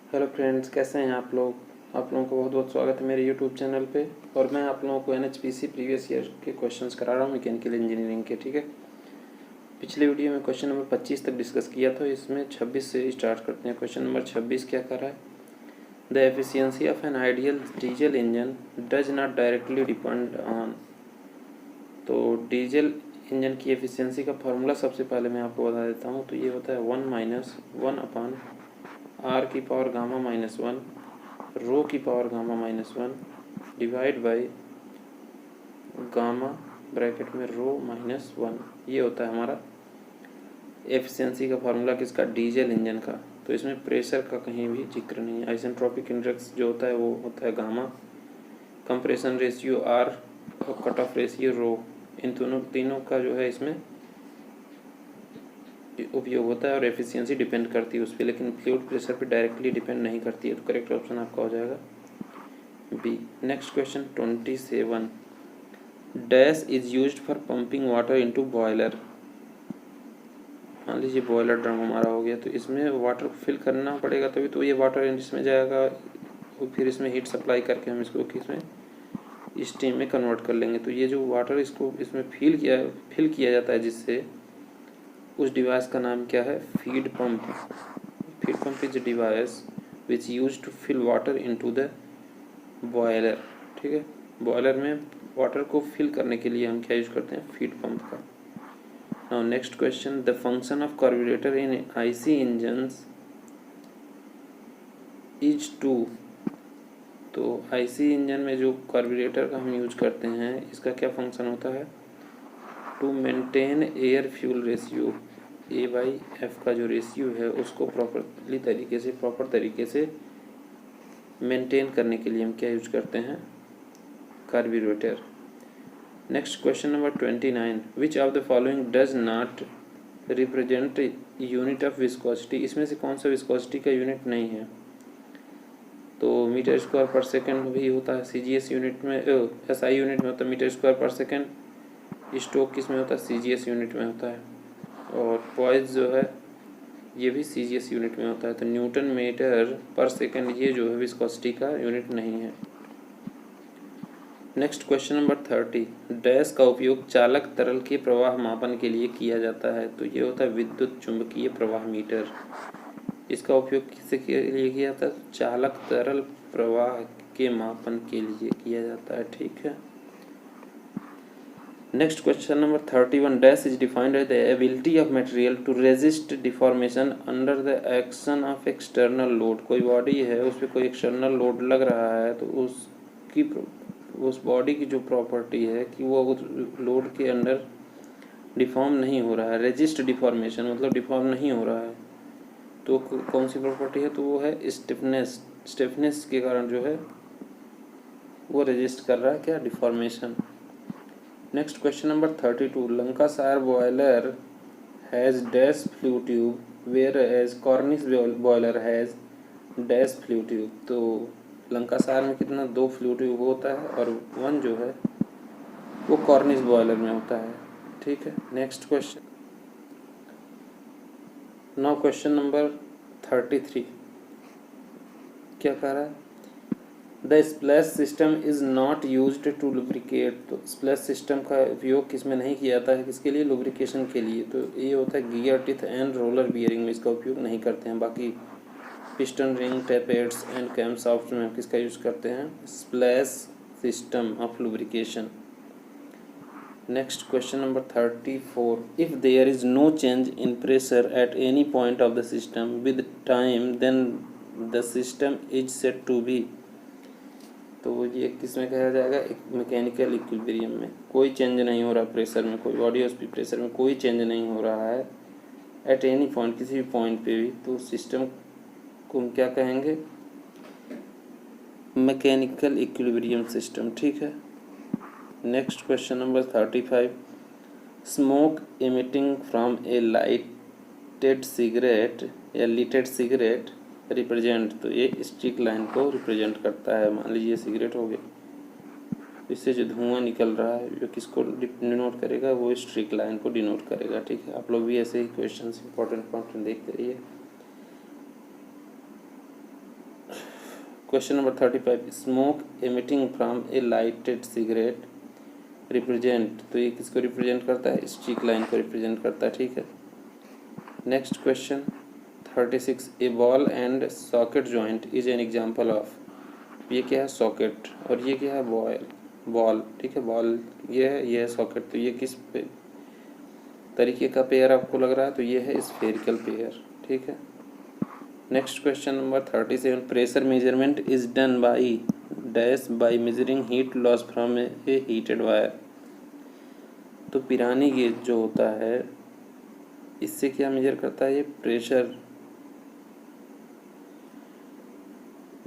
Hello friends, कैसे हैं आप लोग। आप लोगों को बहुत बहुत स्वागत है मेरे यूट्यूब चैनल पे। और मैं आप लोगों को NHPC प्रीवियस ईयर के क्वेश्चंस करा रहा हूँ मैकेनिकल इंजीनियरिंग के। ठीक है, पिछले वीडियो में क्वेश्चन नंबर 25 तक डिस्कस किया था। इसमें 26 से स्टार्ट करते हैं। क्वेश्चन नंबर 26 क्या कर रहा है? The efficiency of an ideal diesel engine does not directly depend on. तो डीजल इंजन की एफिशिएंसी का फार्मूला सबसे पहले मैं आपको बता देता हूँ। तो ये होता है 1 - 1 R की पावर गामा -1 रो की power gamma -1 divide by gamma bracket में रो -1। ये होता है हमारा एफिशिएंसी का फार्मूला किसका? डीजल इंजन का। तो इसमें प्रेशर का कहीं भी जिक्र नहीं है। आइसेंट्रोपिक इंडेक्स जो होता है वो होता है गामा, कंप्रेशन रेशियो R और कट ऑफ रेशियो रो। इन दोनों तीनों का जो है इसमें उपयोग होता है और एफिशिएंसी डिपेंड करती है उस पर, लेकिन फ्लूइड प्रेशर पे डायरेक्टली डिपेंड नहीं करती है। तो करेक्ट ऑप्शन आपका हो जाएगा B. Next question 27, dash is used for pumping water into boiler. मान लीजिए बॉयलर ड्रम हमारा हो गया, तो इसमें वाटर फिल करना पड़ेगा तभी तो ये वाटर इसमें जाएगा, और फिर इसमें हीट सप्लाई करके हम इसको इसमें स्टीम में कन्वर्ट कर लेंगे। तो ये जो वाटर इसको इसमें फिल किया जाता है जिससे, उस डिवाइस का नाम क्या है? Feed pump. Feed pump is device which use to fill water into the boiler. ठीक है, बॉयलर में वाटर को फिल करने के लिए हम क्या यूज करते हैं? फीड पंप का। Now next question, the function of carburettor in IC engines is to. तो आईसी इंजन में जो कार्बोरेटर का हम यूज करते हैं, इसका क्या फंक्शन होता है? To maintain air fuel ratio. A/F का जो रेशियो है उसको प्रॉपर तरीके से मेंटेन करने के लिए हम क्या यूज करते हैं? Carburettor. Next question number 29, which of the following does not represent unit of viscosity. इसमें से कौन सा विस्कोसिटी का यूनिट नहीं है? तो मीटर स्क्वायर पर सेकंड भी होता है CGS यूनिट में, SI यूनिट में होता है मीटर स्क्वायर पर सेकंड। स्टोक किस में होता है? CGS यूनिट में होता है। और पॉइज जो है ये भी CGS यूनिट में होता है। तो न्यूटन मीटर पर सेकंड ये जो है विस्कोसिटी का यूनिट नहीं है। नेक्स्ट क्वेश्चन नंबर 30, डैश का उपयोग चालक तरल के प्रवाह मापन के लिए किया जाता है। तो ये होता है विद्युत चुंबकीय प्रवाह मीटर। इसका उपयोग किसके लिए किया जाता है? चालक तरल प्रवाह के मापन के लिए किया जाता है। ठीक है, next question number 31, dash is defined as the ability of material to resist deformation under the action of external load. कोई बॉडी है, उस पर कोई एक्सटर्नल लोड लग रहा है, तो उस बॉडी की जो प्रॉपर्टी है कि वो उस लोड के अंडर डिफॉर्म नहीं हो रहा है। रेजिस्ट डिफॉर्मेशन मतलब डिफॉर्म नहीं हो रहा है, तो कौन सी प्रॉपर्टी है? तो वो है स्टिफनेस। स्टिफनेस के कारण जो है वो रेजिस्ट कर रहा है क्या? Deformation. Next question number 32, Lancashire boiler has dash flue tube whereas Cornish boiler has dash flue tube. तो लंकासायर में कितना? 2 फ्लू ट्यूब होता है और 1 जो है वो कॉर्निश बॉयलर में होता है। ठीक है, next question. Now question number 33 क्या कह रहा है? The splash system is not used to lubricate. तो स्प्लैश सिस्टम का उपयोग किसमें नहीं किया जाता है? किसके लिए? लुब्रिकेशन के लिए। तो ये होता है gear teeth and roller bearing में इसका उपयोग नहीं करते हैं। बाकी piston ring, tappets and camshaft में किसका यूज करते हैं? Splash system of lubrication. Next question number 34, if there is no change in pressure at any point of the system with time then the system is said to be. तो ये किसमें कहा जाएगा? एक मैकेनिकल इक्विलिब्रियम में। कोई change नहीं हो रहा प्रेशर में, कोई बॉडी और प्रेशर में कोई चेंज नहीं हो रहा है एट एनी पॉइंट, किसी भी पॉइंट पे भी, तो सिस्टम को हम क्या कहेंगे? Mechanical equilibrium system. ठीक है, next question number 35, smoke emitting from A lighted cigarette या लिटेड सिगरेट रिप्रेजेंट। तो ये स्ट्रिक लाइन को रिप्रेजेंट करता है। मान लीजिए सिगरेट हो गया, इससे जो धुआं निकल रहा है जो किसको डिनोट करेगा? वो स्ट्रिक लाइन को डिनोट करेगा। ठीक है, आप लोग भी ऐसे ही क्वेश्चन इंपॉर्टेंट देखते रहिए। Question number 35, smoke emitting from A lighted cigarette represent, तो ये किसको रिप्रेजेंट करता है? स्ट्रीक लाइन को रिप्रेजेंट करता है, ठीक है। Next question 36, A ball and socket joint is an example of, ये क्या है? सॉकेट, और ये क्या है? बॉल, ठीक है। बॉल ये है, ये है सॉकेट, तो ये किस तरीके का पेयर आपको लग रहा है? तो ये है स्फेरिकल पेयर, ठीक है। Next question number 37, pressure measurement is done by dash by measuring heat loss from A heated wire, तो पिरानी गेज जो होता है इससे क्या मेजर करता है? ये प्रेशर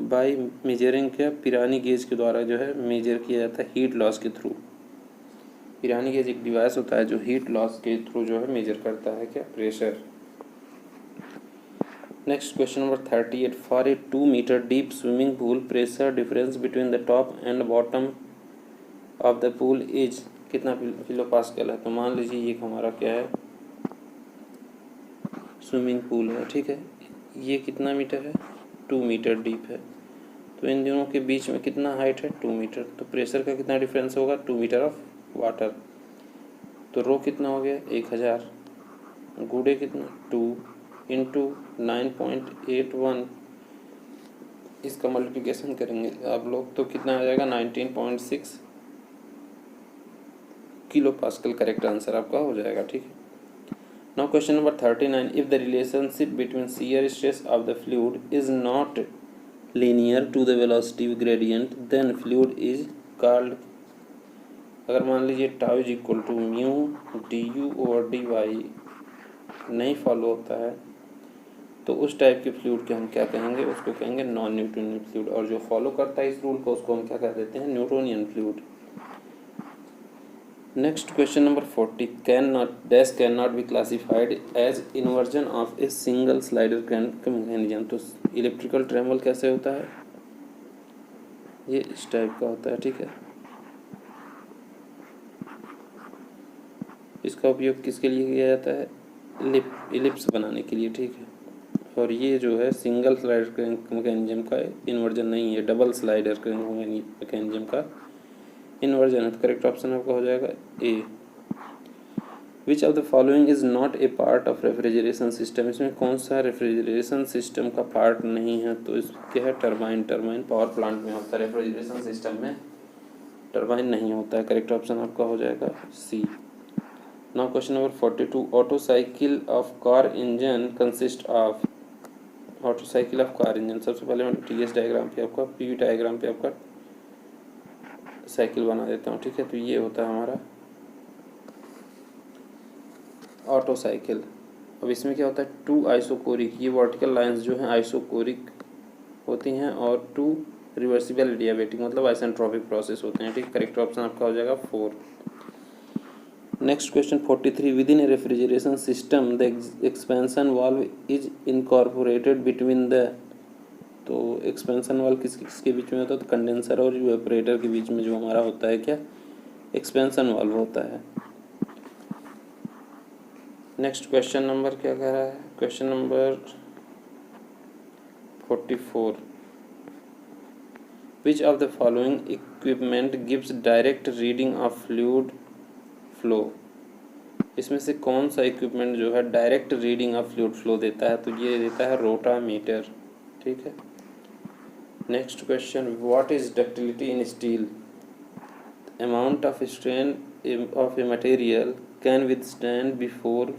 बाई मेजरिंग, क्या पिरानी गेज के द्वारा जो है मेजर किया जाता है हीट लॉस के थ्रू। पिरानी गेज एक डिवाइस होता है जो हीट लॉस के थ्रू जो है मेजर करता है क्या? Pressure. Next question number 38, for a 2 metre deep swimming pool pressure difference between the top and bottom of the pool is कितना किलो पास्कल है? तो मान लीजिए ये हमारा क्या है? स्विमिंग पूल है, ठीक है। ये कितना मीटर है? 2 मीटर डीप है, तो इन दोनों के बीच में कितना हाइट है? 2 मीटर, तो प्रेशर का कितना डिफरेंस होगा? 2 मीटर ऑफ वाटर, तो रो कितना हो गया? 1000 गुड़े कितना? 2 इंटू 9.81, इसका मल्टीप्लिकेशन करेंगे आप लोग तो कितना आ जाएगा? 19.6 किलो पास्कल करेक्ट आंसर आपका हो जाएगा, ठीक है। Now question number 39, if the relationship between shear stress of the fluid is not linear to the velocity gradient then fluid is called, अगर मान लीजिए tau is equal to mu d u over d y नहीं follow होता है तो उस type के fluid के हम क्या कहेंगे? उसको कहेंगे नॉन न्यूटोनियन फ्लूइड, और जो फॉलो करता है इस रूल को उसको हम क्या कह देते हैं? Newtonian fluid. Next question number 40, can not be classified as inversion of a single slider crank mechanism, तो इलेक्ट्रिकल ट्रेमल कैसे होता है? ये इस टाइप का होता है, ठीक है। इसका उपयोग किसके लिए किया जाता है? इलिप्स बनाने के लिए, ठीक है। और ये जो है सिंगल स्लाइडर क्रैंक मैकेनिज्म का इन्वर्जन नहीं है, डबल स्लाइडर क्रैंक मैकेनिज्म का इन्वर्जन है, तो करेक्ट ऑप्शन आपका हो जाएगा A. Which of the following is not a part of refrigeration system, इसमें कौन सा रेफ्रिजरेशन सिस्टम का पार्ट नहीं है? तो इस क्या है? टरबाइन पावर प्लांट में होता है, रेफ्रिजरेशन सिस्टम में टरबाइन नहीं होता है, करेक्ट ऑप्शन आपका हो जाएगा C. Now question number 42, auto cycle of car engine consist of, auto cycle of car engine, सबसे पहले मैं टीएस डायग्राम पे आपका पीवी डायग्राम पे आपका साइकिल बना देता हूँ, ठीक है। तो ये होता है हमारा ऑटो साइकिल। अब इसमें क्या होता है? 2 आइसोकोरिक, ये वर्टिकल लाइंस जो हैं आइसोकोरिक होती हैं, और 2 रिवर्सिबल एडियाबेटिक मतलब आइसेंट्रोपिक प्रोसेस होते हैं, ठीक। करेक्ट ऑप्शन आपका हो जाएगा 4। Next question 43, with in A refrigeration system the expansion valve is incorporated between the, तो एक्सपेंशन वाल्व किसके बीच में होता है? तो कंडेंसर और इवेपोरेटर के बीच में जो हमारा होता है क्या? एक्सपेंशन वाल्व होता है। नेक्स्ट क्वेश्चन नंबर क्या कह रहा है? Question number 44, which of the following equipment gives direct reading of fluid flow, इसमें से कौन सा इक्विपमेंट जो है direct reading of fluid flow देता है? तो ये देता है रोटामीटर, ठीक है। Next question, what is ductility in steel? Amount of strain of a material can withstand before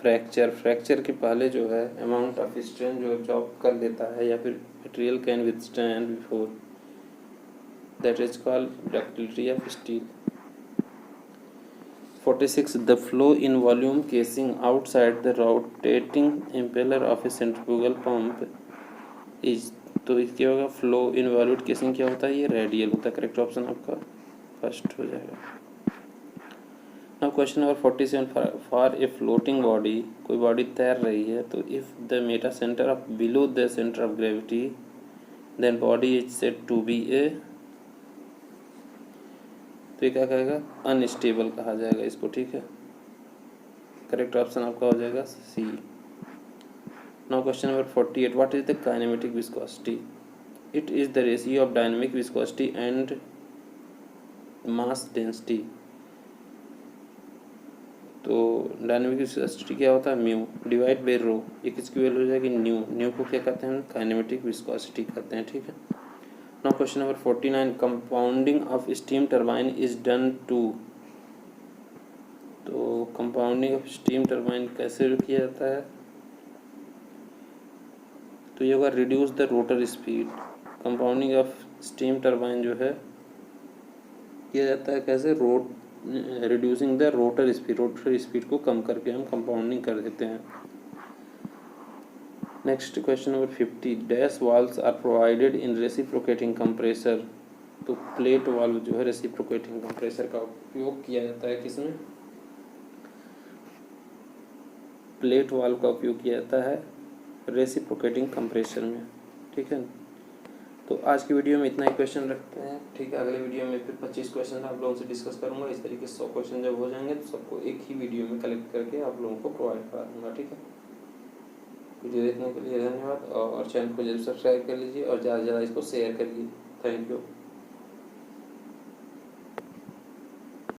fracture के पहले जो है अमाउंट ऑफ स्ट्रेन जो एब्जॉर्ब कर लेता है, या फिर material can withstand before, that is called ductility of steel. 46, the flow in volume casing outside the rotating impeller of a centrifugal pump is, तो इसके होगा फ्लो इन वॉल्यूम केसिंग क्या होता है? ये रेडियल होता है, करेक्ट ऑप्शन आपका फर्स्ट हो जाएगा। Now question number 47, for a floating body, कोई बॉडी तैर रही है, तो if the metacentre of below the centre of gravity then body is said to be a, तो ये क्या कहेगा? अनस्टेबल कहा जाएगा इसको, ठीक है। करेक्ट ऑप्शन आपका हो जाएगा C. Now question number 48, what is the kinematic viscosity? It is the ratio of dynamic viscosity and mass density. तो डायनेमिक विस्कोसिटी क्या होता है, म्यू डिवाइड बाई रो, ये किसकी वैल्यू हो जाएगी, न्यू। न्यू को क्या कहते हैं, काइनेमेटिक विस्कोसिटी कहते हैं, ठीक है। Now question number 49, compounding of steam turbine is done to. तो कंपाउंडिंग ऑफ स्टीम टरबाइन कैसे किया जाता है, तो ये होगा reduce the rotor speed. Compounding of steam turbine जो है किया जाता है कैसे, reducing the rotor speed, rotor speed को कम करके हम कंपाउंडिंग कर देते हैं। Next question number 50, dash valves are provided in reciprocating compressor. तो प्लेट वाल्व जो है रेसिप्रोकेटिंग कंप्रेसर का उपयोग किया जाता है किसमें, प्लेट वाल्व का उपयोग किया जाता है रेसिप्रोकेटिंग कंप्रेसर में, ठीक है। तो आज की वीडियो में इतना ही क्वेश्चन रखते हैं, ठीक है। अगले वीडियो में फिर 25 क्वेश्चन आप लोगों से डिस्कस करूंगा। इस तरीके से 100 क्वेश्चन जब हो जाएंगे तो सबको एक ही वीडियो में कलेक्ट करके आप लोगों को प्रोवाइड करा दूंगा, ठीक है। वीडियो देखने के लिए धन्यवाद और चैनल को जरूर सब्सक्राइब कर लीजिए और ज़्यादा से ज़्यादा इसको शेयर करिए। Thank you.